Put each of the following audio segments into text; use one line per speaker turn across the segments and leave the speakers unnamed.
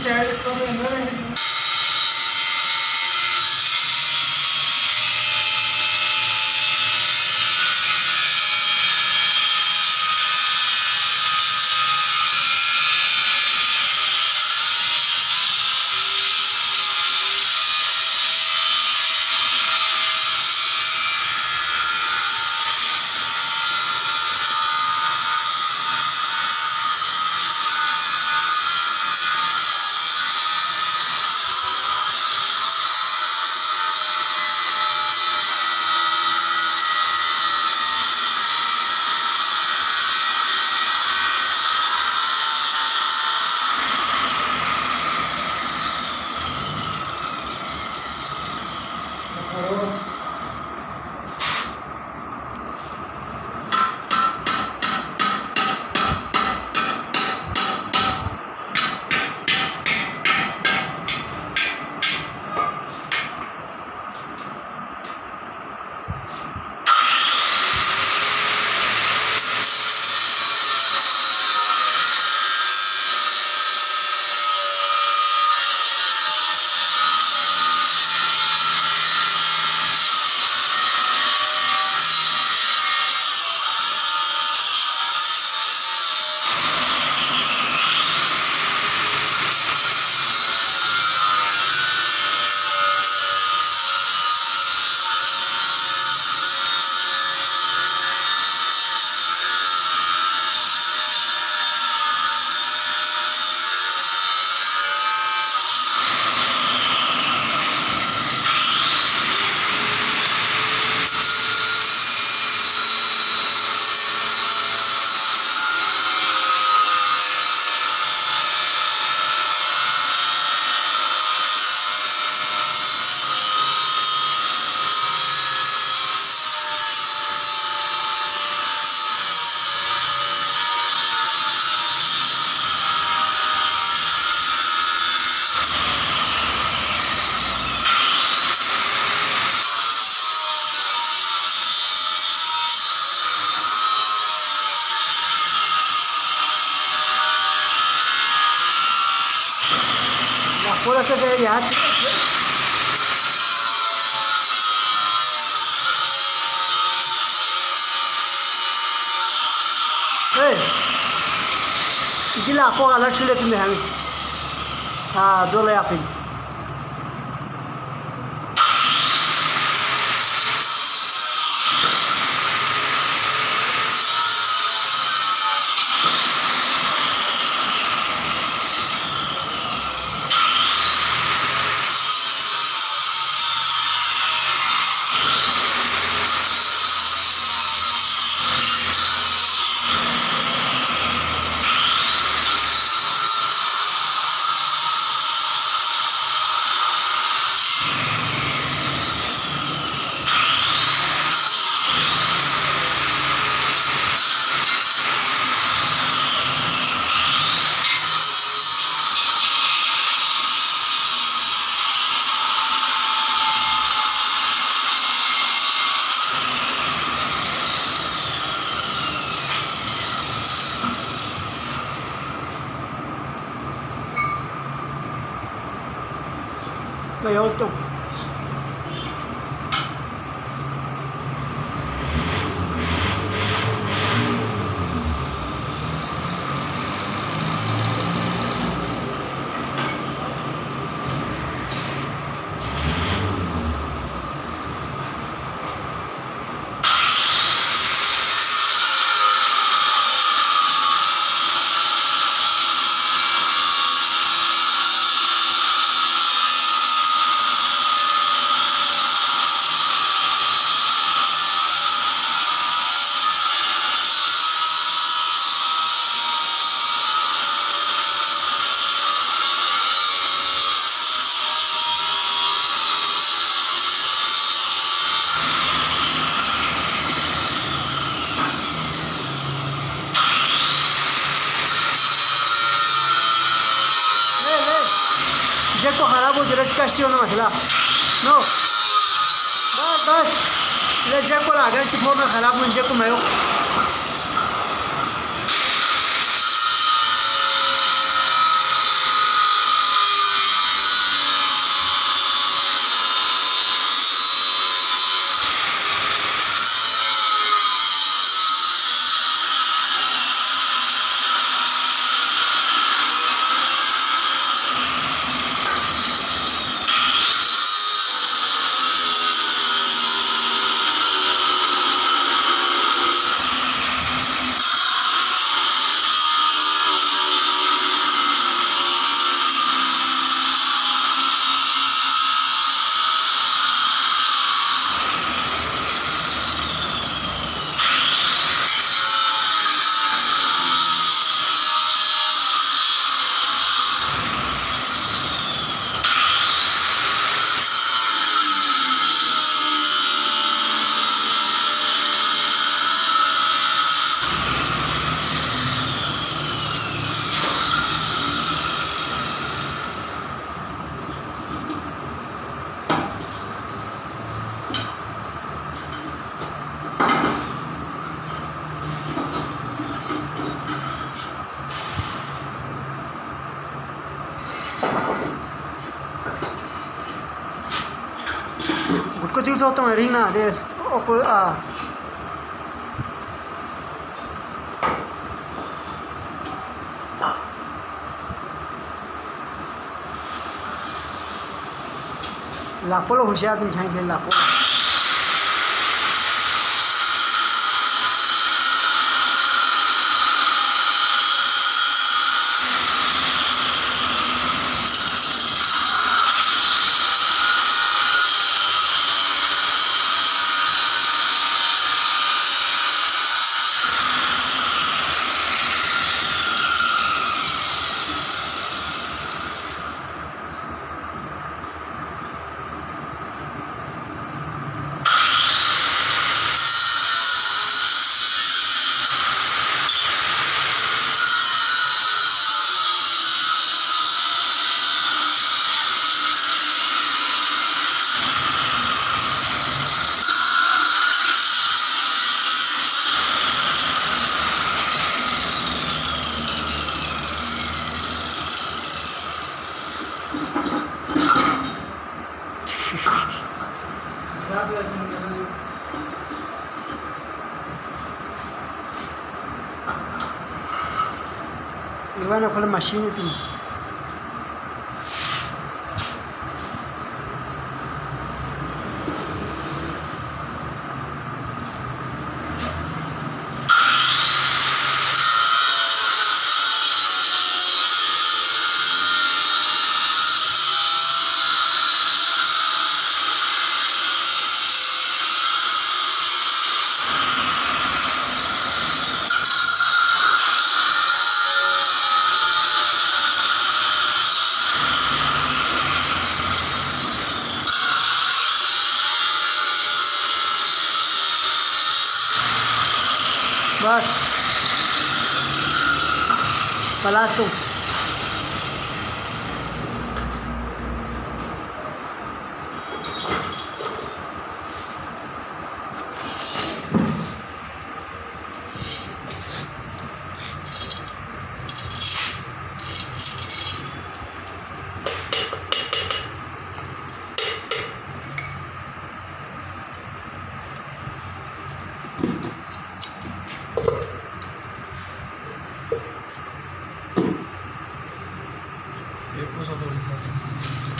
40 का तो अंदर है। Por que se ya gila ko alat sile tumi hamis dole apin Kayolto. जग को खराब हो जरा कष्ट होना मसला नो बस बस ले जग को आगे चिपो में खराब हो जग को मैं zo tong ring na de okul a lapolo husia tum chai khel lapo Iwan aku le machine itu. बस पलाश तुम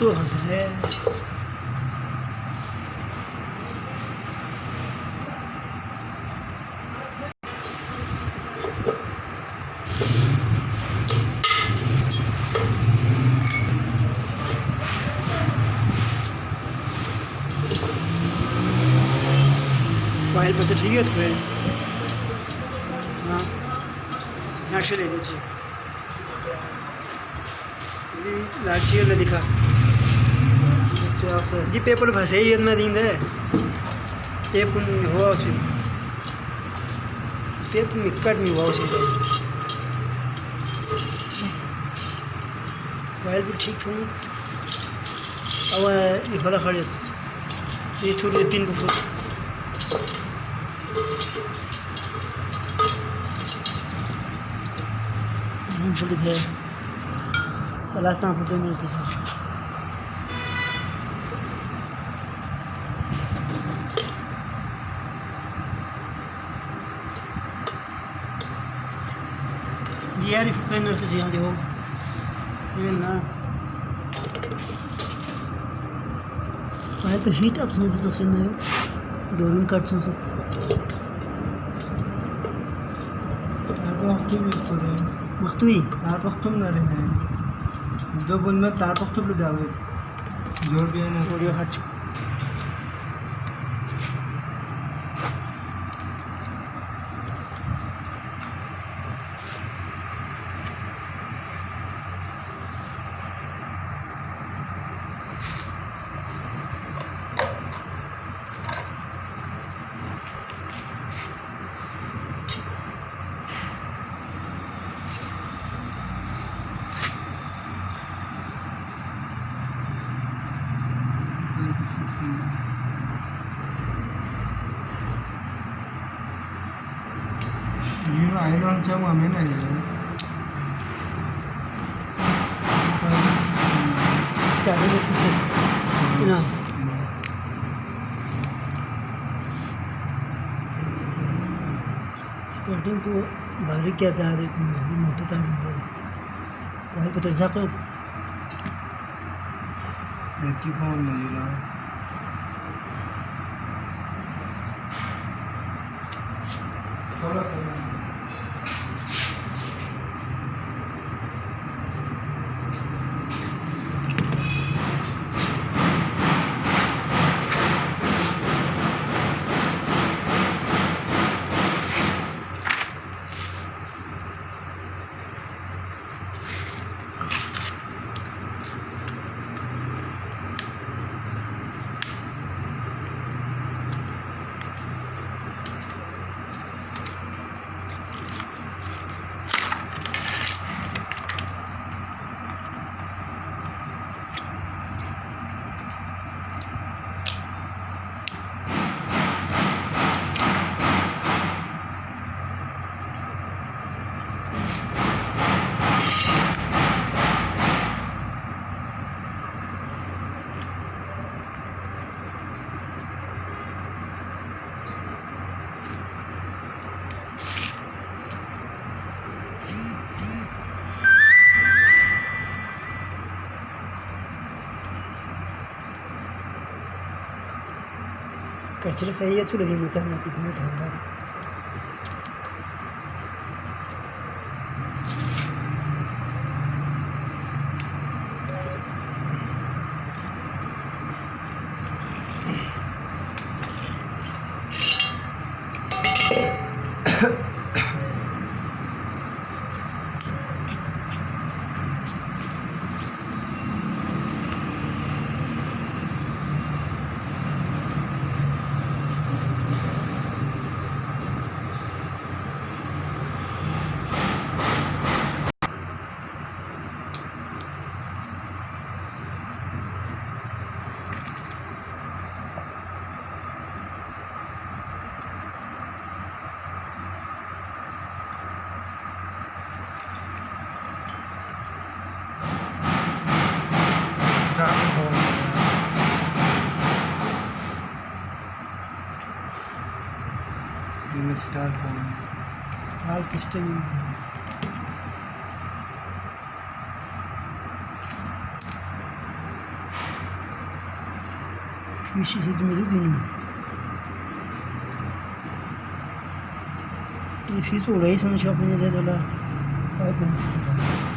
तो हंस रहे फाइल पर तो ठीक है तुम्हें हाँ यहाँ से ले दीजिए लाची वाला दिखा जी पेपर फंसे ही मैं दिन है पेपर हुआ उसमें पेपर में कट नहीं हुआ उसे फाइल भी ठीक थोड़ी अब ये भला खड़े ये थोड़ी पिन को जल्दी है पलाश ना फुटे नहीं होती सर जी यार फुटे नहीं होती यहाँ जो ये ना तो हीट अब समझ तो सुन है डोरिंग कट सो सब वक्त हुई
तार पख्तुम ना रहे दो बुन में तार पख्तुम ले जाओगे जोड़ भी है ना
ऑडियो हट
I don't know how many.
Starting this is it. You know.
Starting तो बारीक क्या था आधे मोठं तार वाईल पता झाकत
नेटी फोन मिलेगा
कचरे सही है लगी उतरना कितना था
स्टार्ट होम
वाल पिस्टन फ्यूज से तो मेरे दिन ये फ्यूज उड़ा ही समझ शॉप में दे दोला 5.6 था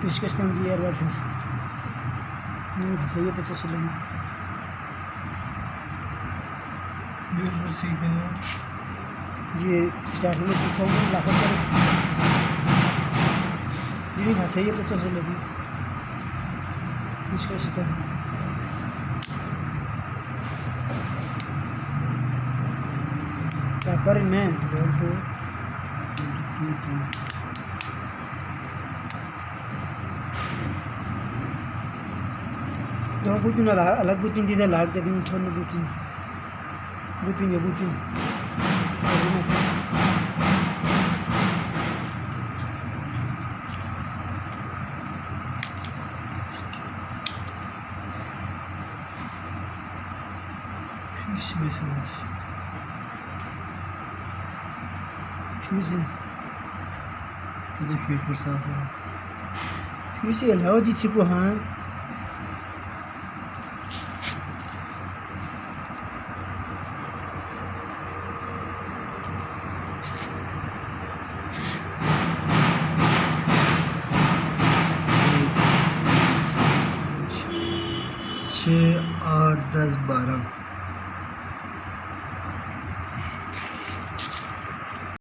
पेशकश समझी यार बार फंस नहीं फंसाइए 50 लगी ये स्टार्टिंग में सिस्टम में लाखों चल दीदी फंसाइए 50 लगी पेशकश था पेपर में रोड पे दो बुतपिन अलग बुतपिन दीदा लाग दे दूँ छोड़ने बुतपिन बुतपिन ये बुतपिन फ्यूज
फ्यूज पर साफ है
फ्यूज ये अलावा दी चिपो हाँ
6, 8, 10, 12